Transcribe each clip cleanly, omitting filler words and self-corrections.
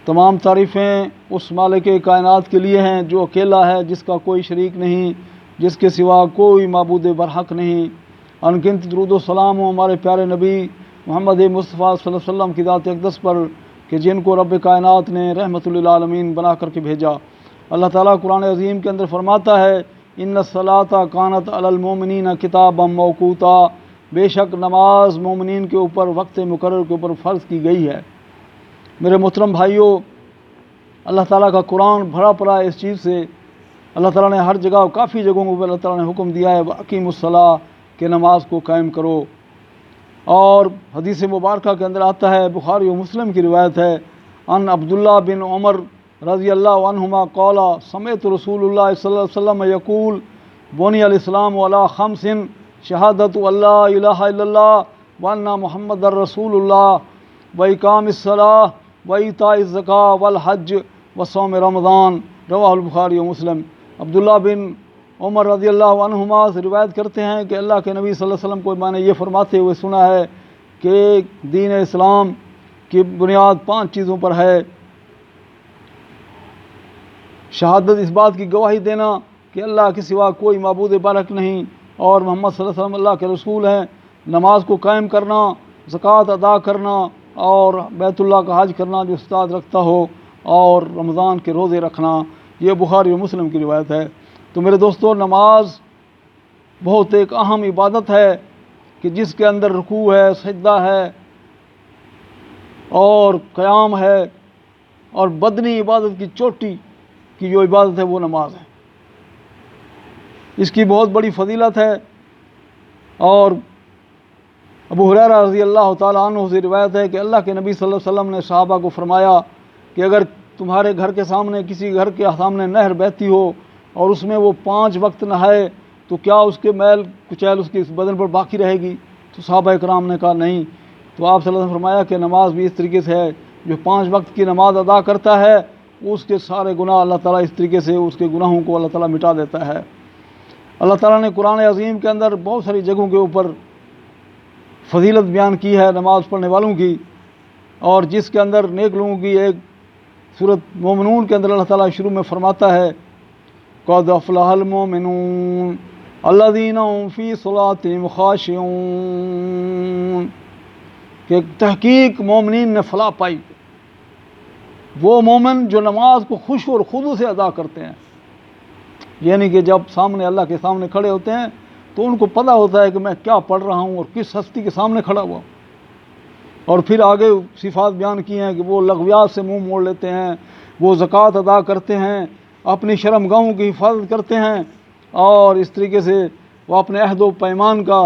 تمام تعریفیں اس مالک کائنات کے لیے ہیں جو اکیلا ہے، جس کا کوئی شریک نہیں، جس کے سوا کوئی معبود برحق نہیں۔ انگنت درود و سلام ہو ہمارے پیارے نبی محمد مصطفیٰ صلی اللہ علیہ وسلم کی ذات اقدس پر کہ جن کو رب کائنات نے رحمت للعالمین بنا کر کے بھیجا۔ اللہ تعالیٰ قرآن عظیم کے اندر فرماتا ہے ان الصلاۃ کانت علی المؤمنین کتابا موقوتا، بے شک نماز مومنین کے اوپر وقت مقرر کے اوپر فرض کی گئی ہے۔ میرے محترم بھائیوں، اللہ تعالیٰ کا قرآن بھرا پڑا ہے اس چیز سے۔ اللہ تعالیٰ نے ہر جگہ کافی جگہوں پر اللہ تعالیٰ نے حکم دیا ہے وَأَقِیمُوا الصَّلَاةَ کہ نماز کو قائم کرو۔ اور حدیث مبارکہ کے اندر آتا ہے، بخاری و مسلم کی روایت ہے، ان عبداللہ بن عمر رضی اللہ عنہما قال سمعت رسول اللہ صلی اللہ علیہ وسلم یقول بنی الاسلام علی خمس شہادت اللہ الہ الا اللہ وان محمد رسول اللہ وإقام الصلاۃ وإیتاء الزکاۃ والحج وصوم رمضان، رواہ البخاری و مسلم۔ عبداللہ بن عمر رضی اللہ عنہما سے روایت کرتے ہیں کہ اللہ کے نبی صلی اللہ علیہ وسلم کو میں نے یہ فرماتے ہوئے سنا ہے کہ دین اسلام کی بنیاد 5 چیزوں پر ہے۔ شہادت، اس بات کی گواہی دینا کہ اللہ کے سوا کوئی معبود برحق نہیں اور محمد صلی اللہ علیہ وسلم اللہ کے رسول ہیں، نماز کو قائم کرنا، زکوٰۃ ادا کرنا اور بیت اللہ کا حج کرنا جو استطاعت رکھتا ہو، اور رمضان کے روزے رکھنا۔ یہ بخاری و مسلم کی روایت ہے۔ تو میرے دوستو، نماز بہت ایک اہم عبادت ہے کہ جس کے اندر رکوع ہے، سجدہ ہے اور قیام ہے، اور بدنی عبادت کی چوٹی کی جو عبادت ہے وہ نماز ہے۔ اس کی بہت بڑی فضیلت ہے، اور ابو ہریرہ رضی اللہ تعالیٰ عنہ سے روایت ہے کہ اللہ کے نبی صلی اللہ علیہ وسلم نے صحابہ کو فرمایا کہ اگر تمہارے گھر کے سامنے کسی گھر کے سامنے نہر بہتی ہو اور اس میں وہ 5 وقت نہائے تو کیا اس کے میل کچیل اس کے بدن پر باقی رہے گی؟ تو صحابہ کرام نے کہا نہیں۔ تو آپ صلی اللہ علیہ وسلم نے فرمایا کہ نماز بھی اس طریقے سے ہے، جو 5 وقت کی نماز ادا کرتا ہے اس کے سارے گناہ اللہ تعالیٰ اس طریقے سے اس کے گناہوں کو اللہ تعالیٰ مٹا دیتا ہے۔ اللہ تعالیٰ نے قرآن عظیم کے اندر بہت ساری جگہوں کے اوپر فضیلت بیان کی ہے نماز پڑھنے والوں کی، اور جس کے اندر نیک لوگوں کی ایک سورۃ مومنون کے اندر اللہ تعالیٰ شروع میں فرماتا ہے قد افلح المؤمنون الذین هم فی صلاتهم خاشعون، کہ تحقیق مومنین نے فلاح پائی، وہ مومن جو نماز کو خشوع اور خضوع سے ادا کرتے ہیں، یعنی کہ جب سامنے اللہ کے سامنے کھڑے ہوتے ہیں تو ان کو پتہ ہوتا ہے کہ میں کیا پڑھ رہا ہوں اور کس ہستی کے سامنے کھڑا ہوا۔ اور پھر آگے صفات بیان کی ہیں کہ وہ لغویات سے منہ موڑ لیتے ہیں، وہ زکوٰۃ ادا کرتے ہیں، اپنی شرم گاہوں کی حفاظت کرتے ہیں، اور اس طریقے سے وہ اپنے عہد و پیمان کا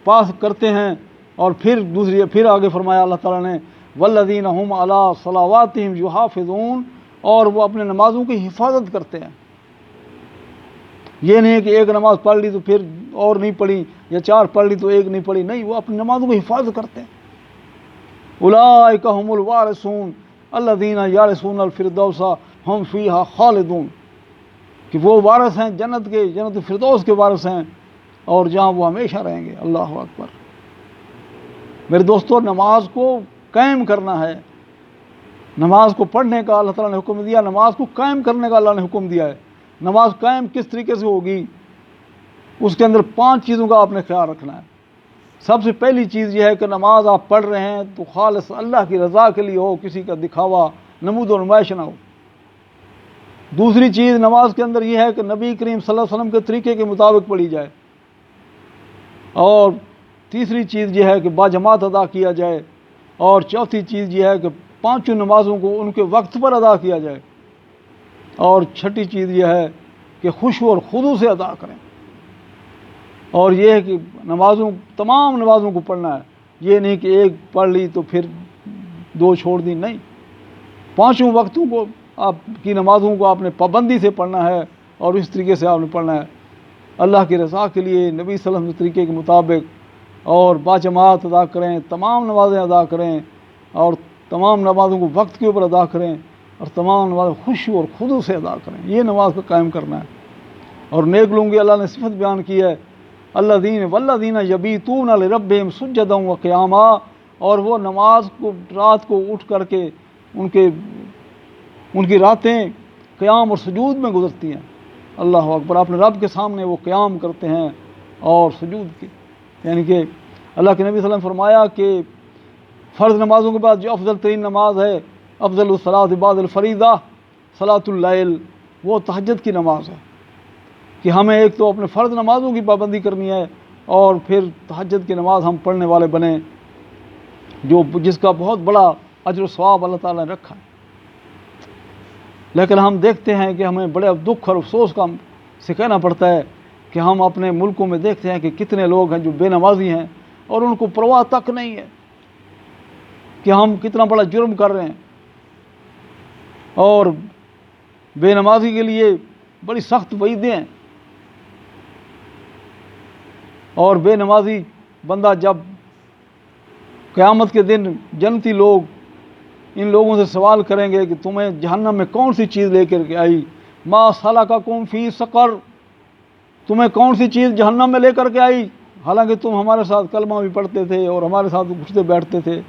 پاس کرتے ہیں۔ اور پھر آگے فرمایا اللہ تعالیٰ نے والذین هم علی صلواتہم یحافظون، اور وہ اپنے نمازوں کی حفاظت کرتے ہیں۔ یہ نہیں ہے کہ ایک نماز پڑھ لی تو پھر اور نہیں پڑھی، یا 4 پڑھ لی تو ایک نہیں پڑھی، نہیں، وہ اپنی نمازوں کی حفاظت کرتے ہیں۔ اولئک هم الوارثون الذین یرثون الفردوس هم فیہا خالدون، کہ وہ وارث ہیں جنت کے، جنت فردوس کے وارث ہیں، اور جہاں وہ ہمیشہ رہیں گے۔ اللہ اکبر۔ میرے دوستو، نماز کو قائم کرنا ہے، نماز کو پڑھنے کا اللہ تعالیٰ نے حکم دیا، نماز کو قائم کرنے کا اللہ نے حکم دیا ہے۔ نماز قائم کس طریقے سے ہوگی؟ اس کے اندر 5 چیزوں کا آپ نے خیال رکھنا ہے۔ سب سے پہلی چیز یہ ہے کہ نماز آپ پڑھ رہے ہیں تو خالص اللہ کی رضا کے لیے ہو، کسی کا دکھاوا، نمود و نمائش نہ ہو۔ دوسری چیز نماز کے اندر یہ ہے کہ نبی کریم صلی اللہ علیہ وسلم کے طریقے کے مطابق پڑھی جائے، اور تیسری چیز یہ ہے کہ باجماعت ادا کیا جائے، اور چوتھی چیز یہ ہے کہ 5 نمازوں کو ان کے وقت پر ادا کیا جائے، اور چھٹی چیز یہ ہے کہ خشوع اور خضوع سے ادا کریں۔ اور یہ ہے کہ تمام نمازوں کو پڑھنا ہے، یہ نہیں کہ ایک پڑھ لی تو پھر 2 چھوڑ دی، نہیں، 5 وقتوں کو آپ کی نمازوں کو آپ نے پابندی سے پڑھنا ہے، اور اس طریقے سے آپ نے پڑھنا ہے اللہ کی رضا کے لیے، نبی صلی اللہ علیہ وسلم کے طریقے کے مطابق، اور باجماعت ادا کریں، تمام نمازیں ادا کریں، اور تمام نمازوں کو وقت کے اوپر ادا کریں، اور تمام نماز خشوع اور خضوع سے ادا کریں۔ یہ نماز کو قائم کرنا ہے۔ اور نیک لوگوں کی اللہ نے صفت بیان کی ہے والذین یبیتون لربہم سجدا وقیاما، اور وہ نماز کو رات کو اٹھ کر کے ان کی راتیں قیام اور سجود میں گزرتی ہیں۔ اللہ اکبر، اپنے رب کے سامنے وہ قیام کرتے ہیں اور سجود کی، یعنی کہ اللہ کے نبی صلی اللہ علیہ وسلم نے فرمایا کہ فرض نمازوں کے بعد جو افضل ترین نماز ہے، افضل الصلاۃ بعد الفریضہ صلاۃ اللیل، وہ تہجد کی نماز ہے، کہ ہمیں ایک تو اپنے فرض نمازوں کی پابندی کرنی ہے اور پھر تہجد کی نماز ہم پڑھنے والے بنیں، جس کا بہت بڑا اجر و ثواب اللہ تعالیٰ نے رکھا ہے۔ لیکن ہم دیکھتے ہیں کہ ہمیں بڑے دکھ اور افسوس کا سے کہنا پڑتا ہے کہ ہم اپنے ملکوں میں دیکھتے ہیں کہ کتنے لوگ ہیں جو بے نمازی ہیں اور ان کو پرواہ تک نہیں ہے کہ ہم کتنا بڑا جرم کر رہے ہیں، اور بے نمازی کے لیے بڑی سخت وعیدیں ہیں، اور بے نمازی بندہ جب قیامت کے دن جنتی لوگ ان لوگوں سے سوال کریں گے کہ تمہیں جہنم میں کون سی چیز لے کر کے آئی، ما سلککم فی سقر، تمہیں کون سی چیز جہنم میں لے کر کے آئی، حالانکہ تم ہمارے ساتھ کلمہ بھی پڑھتے تھے اور ہمارے ساتھ اٹھتے بیٹھتے تھے،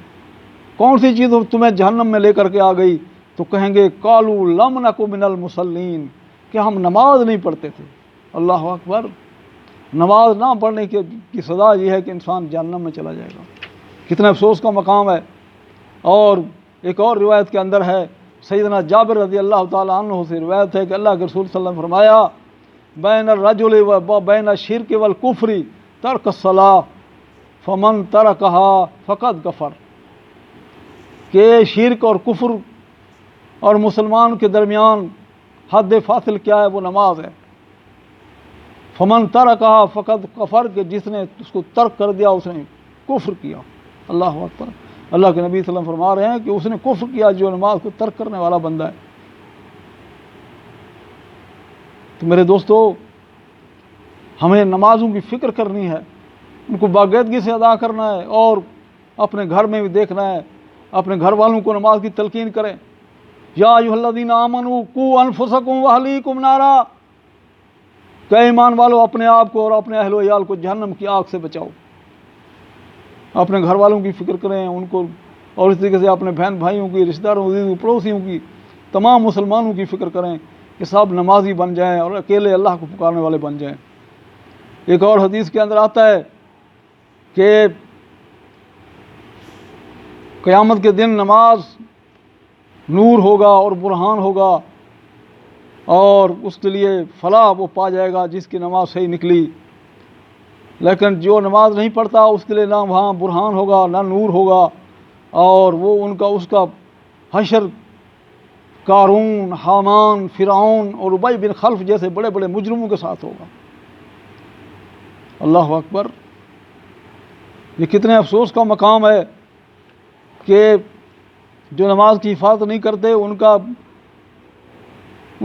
کون سی چیز تمہیں جہنم میں لے کر کے آ گئی؟ تو کہیں گے قالوا لم نک من المصلین، کہ ہم نماز نہیں پڑھتے تھے۔ اللہ اکبر، نماز نہ پڑھنے کی سزا یہ ہے کہ انسان جہنم میں چلا جائے گا، کتنا افسوس کا مقام ہے۔ اور ایک اور روایت کے اندر ہے، سیدنا جابر رضی اللہ تعالیٰ عنہ سے روایت ہے کہ اللہ کے رسول صلی اللہ علیہ وسلم نے فرمایا بین الرجل و بین الشرک والکفر ترک الصلاۃ فمن ترکہا فقد کفر، کہ شرک اور کفر اور مسلمان کے درمیان حد فاصل کیا ہے؟ وہ نماز ہے۔ فمن ترکہا فقد کفر، کہ جس نے اس کو ترک کر دیا اس نے کفر کیا۔ اللہ اکبر، اللہ کے نبی صلی اللہ علیہ وسلم فرما رہے ہیں کہ اس نے کفر کیا جو نماز کو ترک کرنے والا بندہ ہے۔ تو میرے دوستو، ہمیں نمازوں کی فکر کرنی ہے، ان کو باقاعدگی سے ادا کرنا ہے، اور اپنے گھر میں بھی دیکھنا ہے، اپنے گھر والوں کو نماز کی تلقین کریں۔ یا ایھا الذین آمنوا قوا انفسکم واہلیکم نارا، کہ ایمان والو اپنے آپ کو اور اپنے اہل و عیال کو جہنم کی آگ سے بچاؤ۔ اپنے گھر والوں کی فکر کریں ان کو، اور اس طریقے سے اپنے بہن بھائیوں کی، رشتہ داروں کی، پڑوسیوں کی، تمام مسلمانوں کی فکر کریں کہ سب نمازی بن جائیں اور اکیلے اللہ کو پکارنے والے بن جائیں۔ ایک اور حدیث کے اندر آتا ہے کہ قیامت کے دن نماز نور ہوگا اور برہان ہوگا، اور اس کے لیے فلاح وہ پا جائے گا جس کی نماز صحیح نکلی، لیکن جو نماز نہیں پڑھتا اس کے لیے نہ وہاں برہان ہوگا نہ نور ہوگا، اور وہ اس کا حشر قارون، حامان، فرعون اور ابی بن خلف جیسے بڑے بڑے مجرموں کے ساتھ ہوگا۔ اللہ اکبر، یہ کتنے افسوس کا مقام ہے کہ جو نماز کی حفاظت نہیں کرتے ان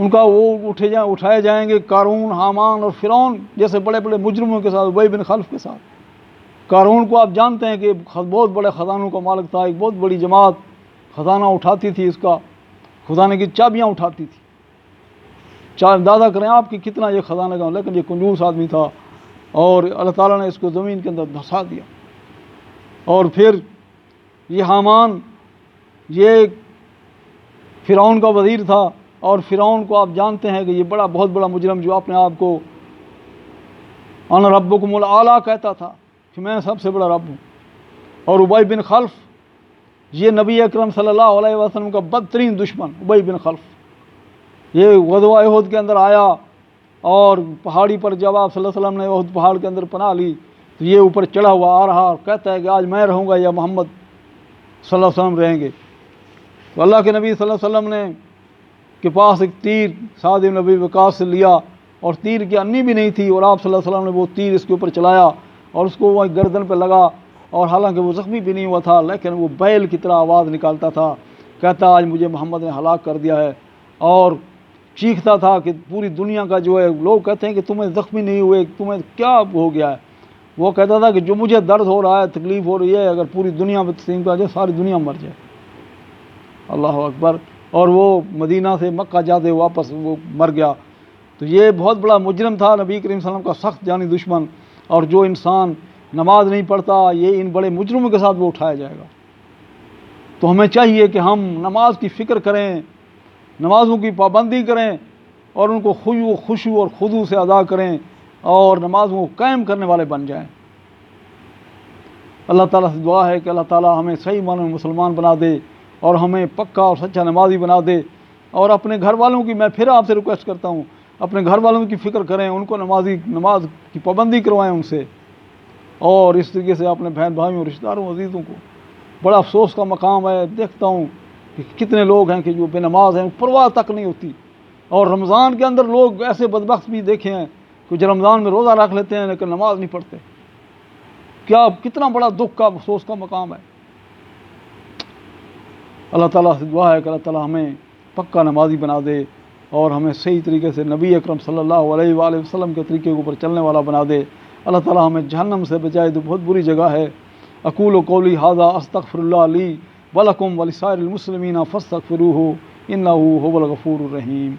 کا وہ اٹھائے جائیں گے قارون، حامان اور فرعون جیسے بڑے بڑے مجرموں کے ساتھ، ابی بن خلف کے ساتھ۔ قارون کو آپ جانتے ہیں کہ بہت بڑے خزانوں کا مالک تھا، ایک بہت بڑی جماعت خزانہ اٹھاتی تھی، اس کا خزانے کی چابیاں اٹھاتی تھی۔ اندازہ کریں آپ کہ کتنا یہ خزانہ کا، لیکن یہ کنجوس آدمی تھا، اور اللہ تعالیٰ نے اس کو زمین کے اندر دھسا دیا۔ اور پھر یہ حامان، یہ فرعون کا وزیر تھا، اور فرعون کو آپ جانتے ہیں کہ یہ بہت بڑا مجرم جو اپنے آپ کو انا ربکم الاعلیٰ کہتا تھا کہ میں سب سے بڑا رب ہوں۔ اور ابی بن خلف، یہ نبی اکرم صلی اللہ علیہ وسلم کا بدترین دشمن ابی بن خلف، یہ غزوہ احد کے اندر آیا، اور پہاڑی پر جب آپ صلی اللہ علیہ وسلم نے احد پہاڑ کے اندر پناہ لی تو یہ اوپر چڑھا ہوا آ رہا اور کہتا ہے کہ آج میں رہوں گا یا محمد صلی اللہ علیہ وسلم رہیں گے۔ تو اللہ کے نبی صلی اللہ علیہ وسلم نے کے پاس ایک تیر سعد بن ابی وقاص سے لیا، اور تیر کی انی بھی نہیں تھی، اور آپ صلی اللہ علیہ وسلم نے وہ تیر اس کے اوپر چلایا اور اس کو وہ گردن پہ لگا، اور حالانکہ وہ زخمی بھی نہیں ہوا تھا لیکن وہ بیل کی طرح آواز نکالتا تھا، کہتا آج مجھے محمد نے ہلاک کر دیا ہے، اور چیختا تھا کہ پوری دنیا کا جو ہے، لوگ کہتے ہیں کہ تمہیں زخمی نہیں ہوئے، تمہیں کیا ہو گیا ہے؟ وہ کہتا تھا کہ جو مجھے درد ہو رہا ہے، تکلیف ہو رہی ہے، اگر پوری دنیا میں تقسیم کر جائے ساری دنیا مر جائے۔ اللہ اکبر، اور وہ مدینہ سے مکہ جاتے واپس وہ مر گیا۔ تو یہ بہت بڑا مجرم تھا، نبی کریم صلی اللہ علیہ وسلم کا سخت جانی دشمن، اور جو انسان نماز نہیں پڑھتا، یہ ان بڑے مجرموں کے ساتھ وہ اٹھایا جائے گا۔ تو ہمیں چاہیے کہ ہم نماز کی فکر کریں، نمازوں کی پابندی کریں اور ان کو خشوع اور خضوع سے ادا کریں اور نمازوں کو قائم کرنے والے بن جائیں۔ اللہ تعالیٰ سے دعا ہے کہ اللہ تعالیٰ ہمیں صحیح معنی میں مسلمان بنا دے اور ہمیں پکا اور سچا نمازی بنا دے۔ اور اپنے گھر والوں کی میں پھر آپ سے ریکویسٹ کرتا ہوں، اپنے گھر والوں کی فکر کریں، ان کو نماز کی پابندی کروائیں ان سے، اور اس طریقے سے اپنے بہن بھائیوں اور رشتہ داروں عزیزوں کو۔ بڑا افسوس کا مقام ہے، دیکھتا ہوں کہ کتنے لوگ ہیں کہ جو بے نماز ہیں، پرواہ تک نہیں ہوتی۔ اور رمضان کے اندر لوگ ایسے بدبخت بھی دیکھے ہیں کہ جو رمضان میں روزہ رکھ لیتے ہیں لیکن نماز نہیں پڑھتے۔ کتنا بڑا دکھ کا افسوس کا مقام ہے۔ اللہ تعالیٰ سے دعا ہے کہ اللہ تعالیٰ ہمیں پکا نمازی بنا دے اور ہمیں صحیح طریقے سے نبی اکرم صلی اللہ علیہ وآلہ وسلم کے طریقے کے اوپر چلنے والا بنا دے۔ اللہ تعالیٰ ہمیں جہنم سے بچائے، تو بہت بری جگہ ہے۔ اقول قولی ھذا استغفر اللہ لی ولکم ولسائر المسلمین فاستغفروہ انہ ھو الغفور الرحیم۔